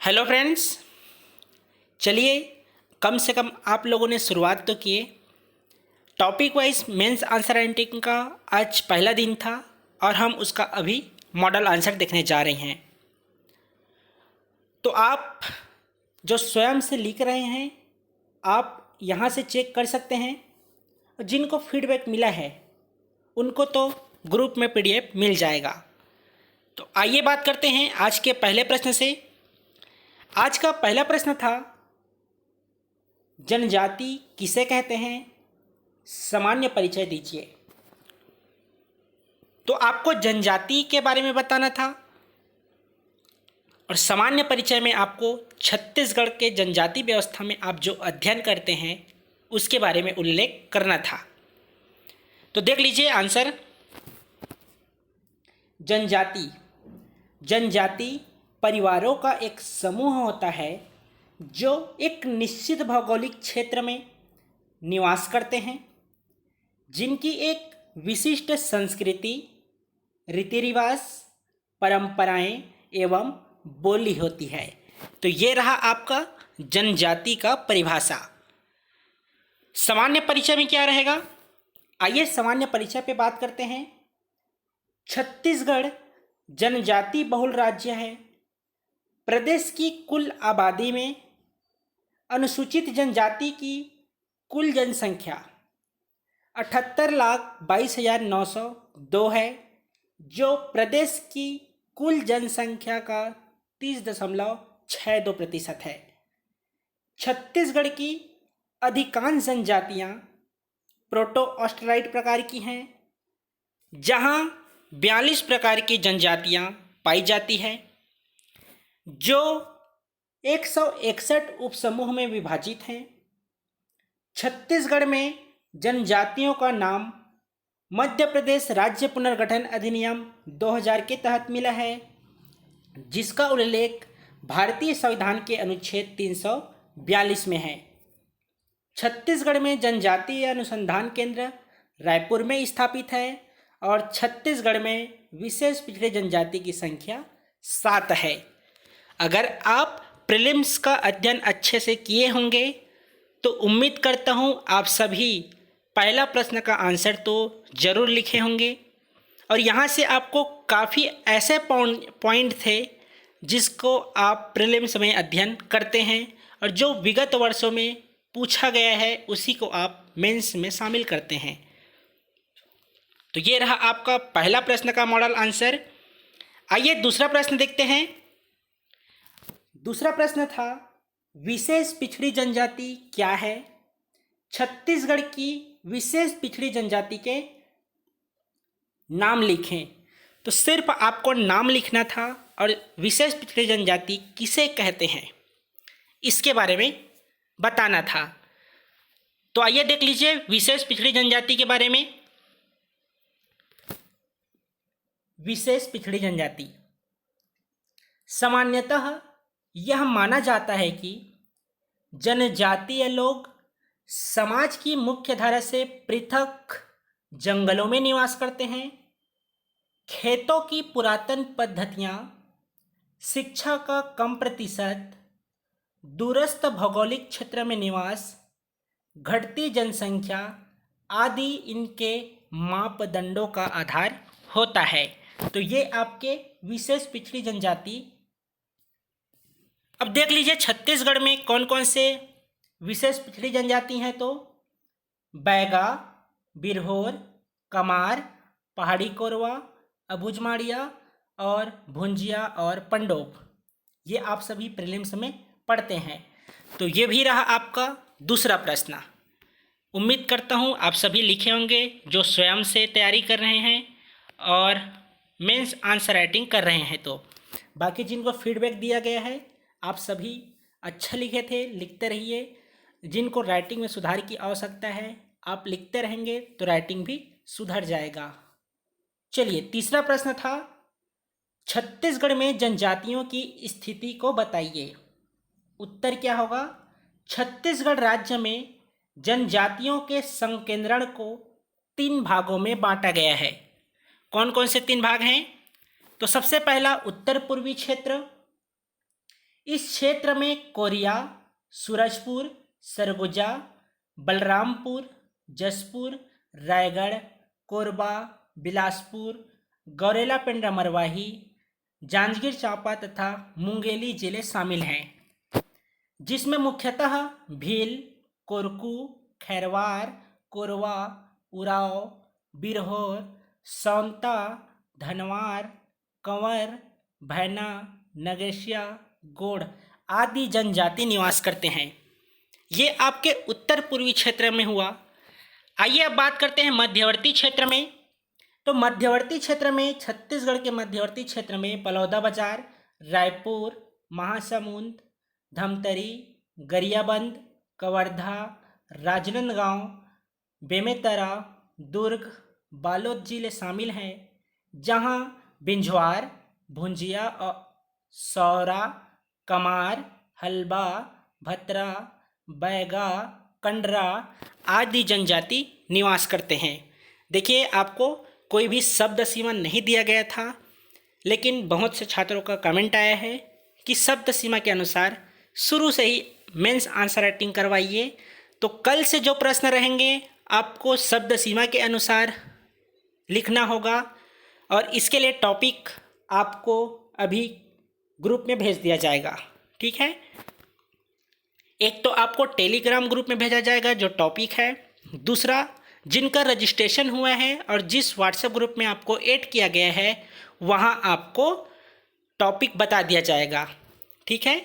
Hello friends, चलिए कम से कम आप लोगों ने शुरुआत तो किए। Topic wise mains answer writing का आज पहला दिन था और हम उसका अभी मॉडल आंसर देखने जा रहे हैं। तो आप जो स्वयं से लिख रहे हैं आप यहाँ से चेक कर सकते हैं। जिनको फीडबैक मिला है उनको तो ग्रुप में पीडीएफ मिल जाएगा। तो आइए बात करते हैं आज के पहले प्रश्न से। आज का पहला प्रश्न था, जनजाति किसे कहते हैं, सामान्य परिचय दीजिए। तो आपको जनजाति के बारे में बताना था और सामान्य परिचय में आपको छत्तीसगढ़ के जनजाति व्यवस्था में आप जो अध्ययन करते हैं उसके बारे में उल्लेख करना था। तो देख लीजिए आंसर। जनजाति परिवारों का एक समूह होता है जो एक निश्चित भौगोलिक क्षेत्र में निवास करते हैं, जिनकी एक विशिष्ट संस्कृति, रीति रिवाज, परंपराएं एवं बोली होती है। तो ये रहा आपका जनजाति का परिभाषा। सामान्य परिचय में क्या रहेगा, आइए सामान्य परिचय पे बात करते हैं। छत्तीसगढ़ जनजाति बहुल राज्य है। प्रदेश की कुल आबादी में अनुसूचित जनजाति की कुल जनसंख्या 78,22,902 है, जो प्रदेश की कुल जनसंख्या का 30.62% है। छत्तीसगढ़ की अधिकांश जनजातियां प्रोटो ऑस्ट्राइड प्रकार की हैं, जहां 42 प्रकार की जनजातियां पाई जाती है, जो 161 उपसमूह में विभाजित हैं। छत्तीसगढ़ में जनजातियों का नाम मध्य प्रदेश राज्य पुनर्गठन अधिनियम 2000 के तहत मिला है, जिसका उल्लेख भारतीय संविधान के अनुच्छेद 342 में है। छत्तीसगढ़ में जनजातीय अनुसंधान केंद्र रायपुर में स्थापित है और छत्तीसगढ़ में विशेष पिछड़े जनजाति की संख्या 7 है। अगर आप प्रीलिम्स का अध्ययन अच्छे से किए होंगे तो उम्मीद करता हूँ आप सभी पहला प्रश्न का आंसर तो ज़रूर लिखे होंगे और यहाँ से आपको काफ़ी ऐसे पॉइंट थे जिसको आप प्रीलिम्स में अध्ययन करते हैं और जो विगत वर्षों में पूछा गया है उसी को आप मेंस में शामिल करते हैं। तो ये रहा आपका पहला प्रश्न का मॉडल आंसर। आइए दूसरा प्रश्न देखते हैं। दूसरा प्रश्न था, विशेष पिछड़ी जनजाति क्या है। छत्तीसगढ़ की विशेष पिछड़ी जनजाति के नाम लिखें। तो सिर्फ आपको नाम लिखना था और विशेष पिछड़ी जनजाति किसे कहते हैं इसके बारे में बताना था। तो आइए देख लीजिए विशेष पिछड़ी जनजाति के बारे में। विशेष पिछड़ी जनजाति सामान्यतः यह माना जाता है कि जनजातीय लोग समाज की मुख्य धारा से पृथक जंगलों में निवास करते हैं। खेतों की पुरातन पद्धतियां, शिक्षा का कम प्रतिशत, दूरस्थ भौगोलिक क्षेत्र में निवास, घटती जनसंख्या आदि इनके मापदंडों का आधार होता है। तो ये आपके विशेष पिछड़ी जनजाति। अब देख लीजिए छत्तीसगढ़ में कौन कौन से विशेष पिछड़ी जनजाति हैं। तो बैगा, बिरहोर, कमार, पहाड़ी कोरवा, अबुझमाड़िया और भुंजिया और पंडोप, ये आप सभी प्रीलिम्स में पढ़ते हैं। तो ये भी रहा आपका दूसरा प्रश्न। उम्मीद करता हूँ आप सभी लिखे होंगे जो स्वयं से तैयारी कर रहे हैं और मेंस आंसर राइटिंग कर रहे हैं। तो बाकी जिनको फीडबैक दिया गया है आप सभी अच्छा लिखे थे, लिखते रहिए। जिनको राइटिंग में सुधार की आवश्यकता है आप लिखते रहेंगे तो राइटिंग भी सुधर जाएगा। चलिए तीसरा प्रश्न था, छत्तीसगढ़ में जनजातियों की स्थिति को बताइए। उत्तर क्या होगा, छत्तीसगढ़ राज्य में जनजातियों के संकेंद्रण को 3 भागों में बांटा गया है। कौन कौन से 3 भाग हैं। तो सबसे पहला उत्तर पूर्वी क्षेत्र, इस क्षेत्र में कोरिया, सूरजपुर, सरगुजा, बलरामपुर, जसपुर, रायगढ़, कोरबा, बिलासपुर, गौरेला पेंड्रा मरवाही, जांजगीर चांपा तथा मुंगेली जिले शामिल हैं, जिसमें मुख्यतः भील, कोरकू, खैरवार, कोरवा, उराव, बिरहोर, सौंता, धनवार, कंवर, भैना, नगेशिया, गोड़ आदि जनजाति निवास करते हैं। ये आपके उत्तर पूर्वी क्षेत्र में हुआ। आइए अब बात करते हैं मध्यवर्ती क्षेत्र में। तो मध्यवर्ती क्षेत्र में, छत्तीसगढ़ के मध्यवर्ती क्षेत्र में बलौदाबाजार, रायपुर, महासमुंद, धमतरी, गरियाबंद, कवर्धा, राजनांदगांव, बेमेतरा, दुर्ग, बालोद जिले शामिल हैं, जहां बिंझवार, भुंजिया और सौरा, कमार, हलबा, भतरा, बैगा, कंडरा आदि जनजाति निवास करते हैं। देखिए, आपको कोई भी शब्द सीमा नहीं दिया गया था, लेकिन बहुत से छात्रों का कमेंट आया है कि शब्द सीमा के अनुसार शुरू से ही मेंस आंसर राइटिंग करवाइए। तो कल से जो प्रश्न रहेंगे आपको शब्द सीमा के अनुसार लिखना होगा, और इसके लिए टॉपिक आपको अभी ग्रुप में भेज दिया जाएगा। ठीक है, एक तो आपको टेलीग्राम ग्रुप में भेजा जाएगा जो टॉपिक है, दूसरा जिनका रजिस्ट्रेशन हुआ है और जिस व्हाट्सएप ग्रुप में आपको ऐड किया गया है वहाँ आपको टॉपिक बता दिया जाएगा। ठीक है,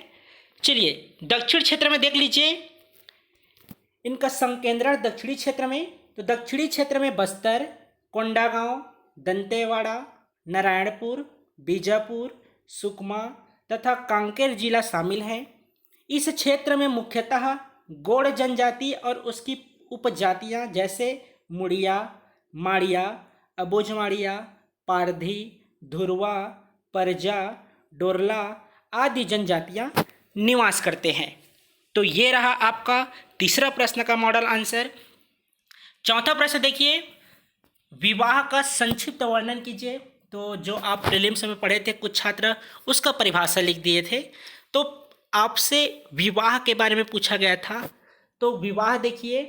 चलिए दक्षिण क्षेत्र में देख लीजिए इनका संकेंद्रण दक्षिणी क्षेत्र में। तो दक्षिणी क्षेत्र में बस्तर, कोंडागांव, दंतेवाड़ा, नारायणपुर, बीजापुर, सुकमा तथा कांकेर जिला शामिल हैं। इस क्षेत्र में मुख्यतः गोंड जनजाति और उसकी उपजातियां जैसे मुड़िया, माड़िया, अबोझमाड़िया, पारधी, धुरवा, परजा, डोरला आदि जनजातियां निवास करते हैं। तो ये रहा आपका तीसरा प्रश्न का मॉडल आंसर। चौथा प्रश्न देखिए, विवाह का संक्षिप्त वर्णन कीजिए। तो जो आप प्रीलिम्स में पढ़े थे कुछ छात्र उसका परिभाषा लिख दिए थे, तो आपसे विवाह के बारे में पूछा गया था। तो विवाह देखिए,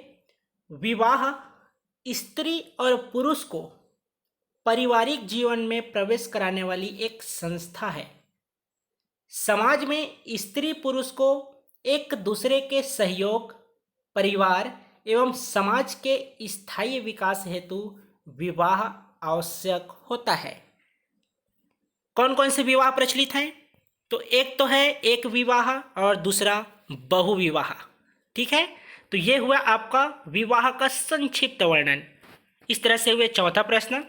विवाह स्त्री और पुरुष को पारिवारिक जीवन में प्रवेश कराने वाली एक संस्था है। समाज में स्त्री पुरुष को एक दूसरे के सहयोग, परिवार एवं समाज के स्थायी विकास हेतु विवाह आवश्यक होता है। कौन कौन से विवाह प्रचलित हैं? तो एक तो है एक विवाह और दूसरा बहुविवाह। ठीक है, तो ये हुआ आपका विवाह का संक्षिप्त वर्णन। इस तरह से हुए चौथा प्रश्न।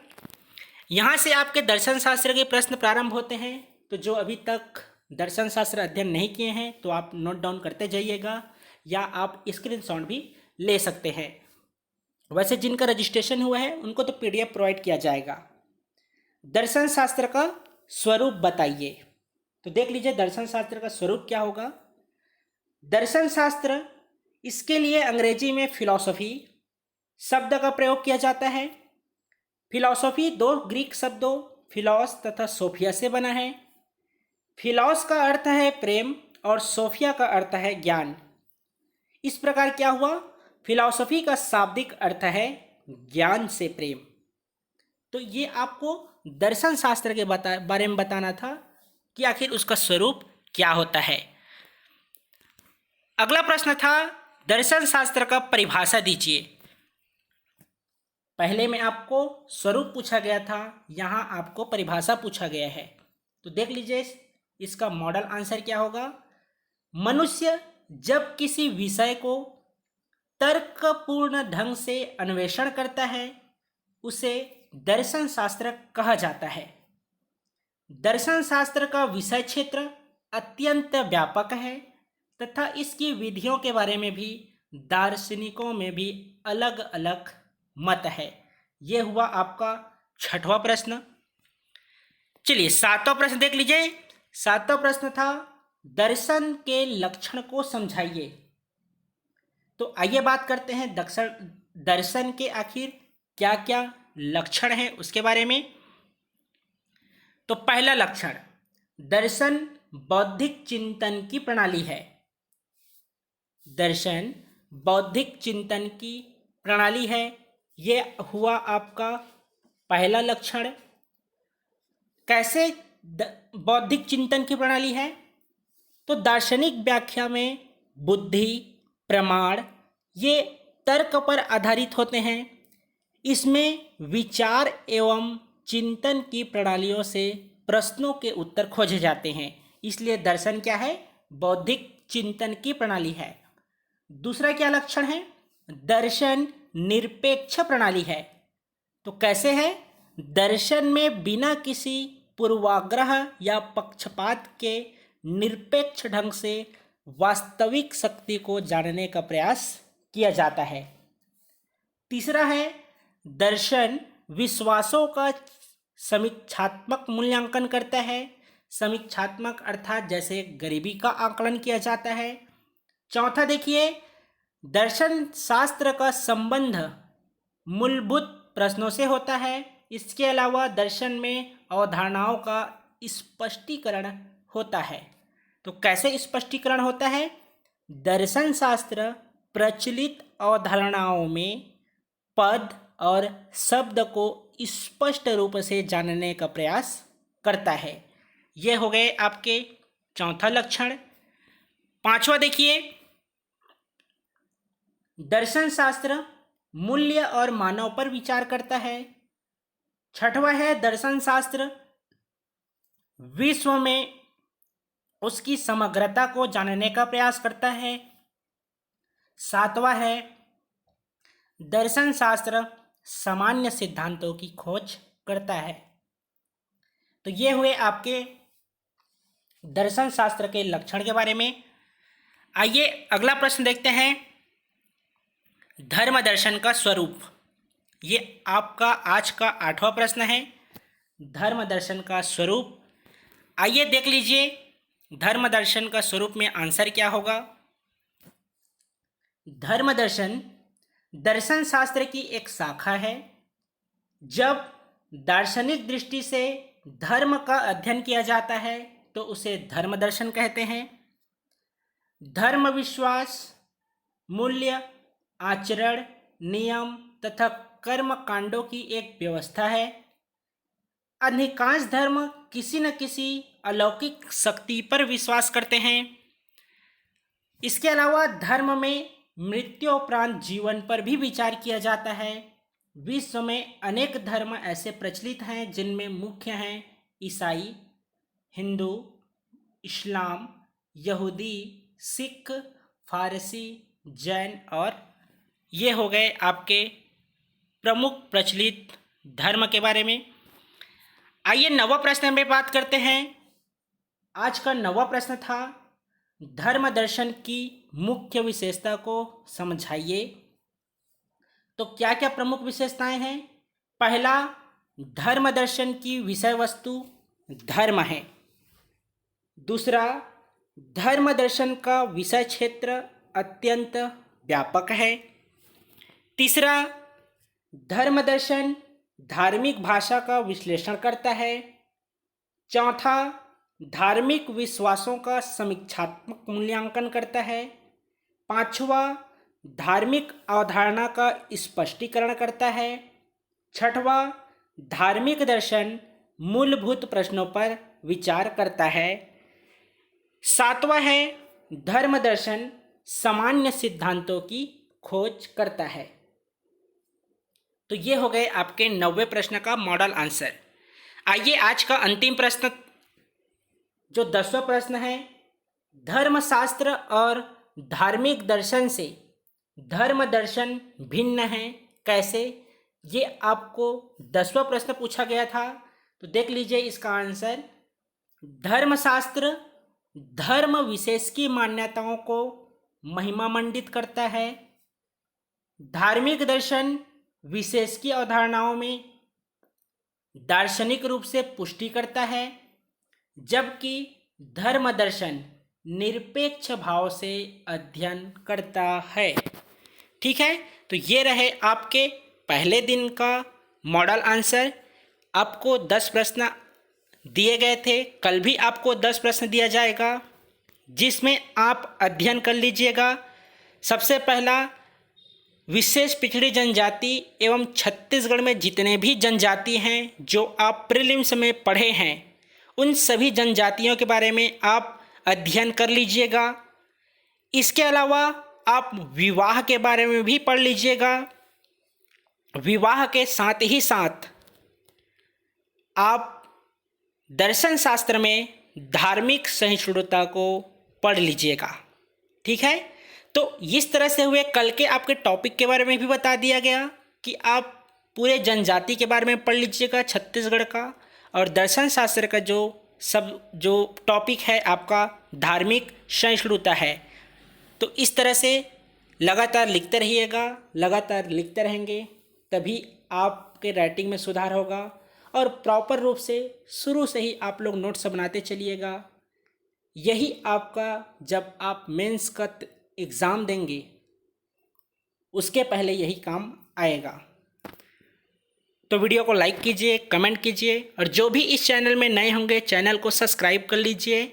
यहाँ से आपके दर्शन शास्त्र के प्रश्न प्रारंभ होते हैं। तो जो अभी तक दर्शन शास्त्र अध्ययन नहीं किए हैं तो आप नोट डाउन करते जाइएगा, या आप स्क्रीनशॉट भी ले सकते हैं। वैसे जिनका रजिस्ट्रेशन हुआ है उनको तो PDF प्रोवाइड किया जाएगा। दर्शन शास्त्र का स्वरूप बताइए। तो देख लीजिए दर्शन शास्त्र का स्वरूप क्या होगा। दर्शन शास्त्र, इसके लिए अंग्रेजी में फिलॉसफी शब्द का प्रयोग किया जाता है। फिलॉसफी दो ग्रीक शब्दों फिलॉस तथा सोफिया से बना है। फिलॉस का अर्थ है प्रेम और सोफिया का अर्थ है ज्ञान। इस प्रकार क्या हुआ, फिलॉसफी का शाब्दिक अर्थ है ज्ञान से प्रेम। तो ये आपको दर्शन शास्त्र के बारे में बताना था कि आखिर उसका स्वरूप क्या होता है। अगला प्रश्न था दर्शन शास्त्र का परिभाषा दीजिए। पहले में आपको स्वरूप पूछा गया था, यहाँ आपको परिभाषा पूछा गया है। तो देख लीजिए इसका मॉडल आंसर क्या होगा। मनुष्य जब किसी विषय को तर्कपूर्ण ढंग से अन्वेषण करता है उसे दर्शन शास्त्र कहा जाता है। दर्शन शास्त्र का विषय क्षेत्र अत्यंत व्यापक है तथा इसकी विधियों के बारे में भी दार्शनिकों में भी अलग अलग मत है। यह हुआ आपका छठवां प्रश्न। चलिए सातवां प्रश्न देख लीजिए। सातवां प्रश्न था दर्शन के लक्षण को समझाइए। तो आइए बात करते हैं दर्शन के आखिर क्या क्या लक्षण हैं उसके बारे में। तो पहला लक्षण, दर्शन बौद्धिक चिंतन की प्रणाली है। दर्शन बौद्धिक चिंतन की प्रणाली है। ये हुआ आपका पहला लक्षण। कैसे बौद्धिक चिंतन की प्रणाली है? तो दार्शनिक व्याख्या में बुद्धि, प्रमाण ये तर्क पर आधारित होते हैं। इसमें विचार एवं चिंतन की प्रणालियों से प्रश्नों के उत्तर खोजे जाते हैं। इसलिए दर्शन क्या है? बौद्धिक चिंतन की प्रणाली है। दूसरा क्या लक्षण है? दर्शन निरपेक्ष प्रणाली है। तो कैसे है? दर्शन में बिना किसी पूर्वाग्रह या पक्षपात के निरपेक्ष ढंग से वास्तविक शक्ति को जानने का प्रयास किया जाता है। तीसरा है दर्शन विश्वासों का समीक्षात्मक मूल्यांकन करता है। समीक्षात्मक अर्थात जैसे गरीबी का आकलन किया जाता है। चौथा देखिए, दर्शन शास्त्र का संबंध मूलभूत प्रश्नों से होता है। इसके अलावा दर्शन में अवधारणाओं का स्पष्टीकरण होता है। तो कैसे स्पष्टीकरण होता है? दर्शन शास्त्र प्रचलित अवधारणाओं में पद और शब्द को स्पष्ट रूप से जानने का प्रयास करता है। ये हो गए आपके चौथा लक्षण। पांचवा देखिए, दर्शन शास्त्र मूल्य और मानव पर विचार करता है। छठवां है दर्शन शास्त्र विश्व में उसकी समग्रता को जानने का प्रयास करता है। सातवां है दर्शन शास्त्र सामान्य सिद्धांतों की खोज करता है। तो ये हुए आपके दर्शन शास्त्र के लक्षण के बारे में। आइए अगला प्रश्न देखते हैं। धर्म दर्शन का स्वरूप, ये आपका आज का 8वां प्रश्न है। धर्म दर्शन का स्वरूप, आइए देख लीजिए धर्म दर्शन का स्वरूप में आंसर क्या होगा। धर्म दर्शन दर्शन शास्त्र की एक शाखा है। जब दार्शनिक दृष्टि से धर्म का अध्ययन किया जाता है तो उसे धर्म दर्शन कहते हैं। धर्म विश्वास, मूल्य, आचरण, नियम तथा कर्म कांडों की एक व्यवस्था है। अधिकांश धर्म किसी न किसी अलौकिक शक्ति पर विश्वास करते हैं। इसके अलावा धर्म में मृत्योपरांत जीवन पर भी विचार किया जाता है। विश्व में अनेक धर्म ऐसे प्रचलित हैं जिनमें मुख्य हैं ईसाई, हिंदू, इस्लाम, यहूदी, सिख, फारसी, जैन और ये हो गए आपके प्रमुख प्रचलित धर्म के बारे में। आइए 9वां प्रश्न में बात करते हैं। आज का 9वां प्रश्न था धर्म दर्शन की मुख्य विशेषता को समझाइए। तो क्या क्या प्रमुख विशेषताएं हैं? पहला, धर्म दर्शन की विषय वस्तु धर्म है। दूसरा, धर्म दर्शन का विषय क्षेत्र अत्यंत व्यापक है। तीसरा, धर्म दर्शन धार्मिक भाषा का विश्लेषण करता है। चौथा, धार्मिक विश्वासों का समीक्षात्मक मूल्यांकन करता है। पांचवा, धार्मिक अवधारणा का स्पष्टीकरण करता है। छठवां, धार्मिक दर्शन मूलभूत प्रश्नों पर विचार करता है। सातवां है धर्म दर्शन सामान्य सिद्धांतों की खोज करता है। तो ये हो गए आपके 90वें प्रश्न का मॉडल आंसर। आइए आज का अंतिम प्रश्न जो 10वां प्रश्न है, धर्मशास्त्र और धार्मिक दर्शन से धर्म दर्शन भिन्न है कैसे? ये आपको 10वां प्रश्न पूछा गया था। तो देख लीजिए इसका आंसर। धर्मशास्त्र धर्म विशेष की मान्यताओं को महिमामंडित करता है। धार्मिक दर्शन विशेष की अवधारणाओं में दार्शनिक रूप से पुष्टि करता है, जबकि धर्म दर्शन निरपेक्ष भाव से अध्ययन करता है। ठीक है, तो ये रहे आपके पहले दिन का मॉडल आंसर। आपको 10 प्रश्न दिए गए थे। कल भी आपको 10 प्रश्न दिया जाएगा, जिसमें आप अध्ययन कर लीजिएगा। सबसे पहला, विशेष पिछड़ी जनजाति एवं छत्तीसगढ़ में जितने भी जनजाति हैं जो आप प्रीलिम्स में पढ़े हैं, उन सभी जनजातियों के बारे में आप अध्ययन कर लीजिएगा। इसके अलावा आप विवाह के बारे में भी पढ़ लीजिएगा। विवाह के साथ ही साथ आप दर्शन शास्त्र में धार्मिक सहिष्णुता को पढ़ लीजिएगा। ठीक है, तो इस तरह से हुए कल के आपके टॉपिक के बारे में भी बता दिया गया कि आप पूरे जनजाति के बारे में पढ़ लीजिएगा छत्तीसगढ़ का, और दर्शन शास्त्र का जो टॉपिक है आपका धार्मिक सहिष्णुता है। तो इस तरह से लगातार लिखते रहिएगा, लगातार लिखते रहेंगे तभी आपके राइटिंग में सुधार होगा। और प्रॉपर रूप से शुरू से ही आप लोग नोट्स बनाते चलिएगा। यही आपका जब आप मेंस का एग्ज़ाम देंगे उसके पहले यही काम आएगा। तो वीडियो को लाइक कीजिए, कमेंट कीजिए, और जो भी इस चैनल में नए होंगे चैनल को सब्सक्राइब कर लीजिए,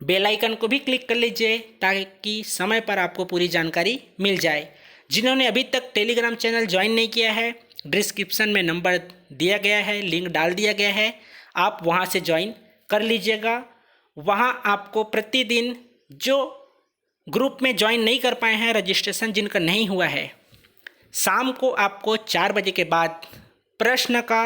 बेल आइकन को भी क्लिक कर लीजिए ताकि समय पर आपको पूरी जानकारी मिल जाए। जिन्होंने अभी तक टेलीग्राम चैनल ज्वाइन नहीं किया है, डिस्क्रिप्शन में नंबर दिया गया है, लिंक डाल दिया गया है, आप वहां से ज्वाइन कर लीजिएगा। वहां आपको प्रतिदिन जो ग्रुप में ज्वाइन नहीं कर पाए हैं, रजिस्ट्रेशन जिनका नहीं हुआ है, शाम को आपको 4 बजे के बाद प्रश्न का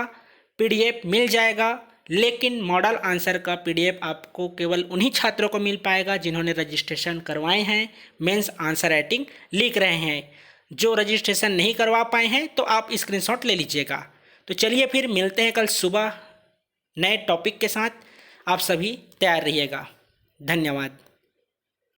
PDF मिल जाएगा। लेकिन मॉडल आंसर का PDF आपको केवल उन्हीं छात्रों को मिल पाएगा जिन्होंने रजिस्ट्रेशन करवाए हैं, मेंस आंसर राइटिंग लिख रहे हैं। जो रजिस्ट्रेशन नहीं करवा पाए हैं तो आप स्क्रीनशॉट ले लीजिएगा। तो चलिए फिर मिलते हैं कल सुबह नए टॉपिक के साथ। आप सभी तैयार रहिएगा। धन्यवाद।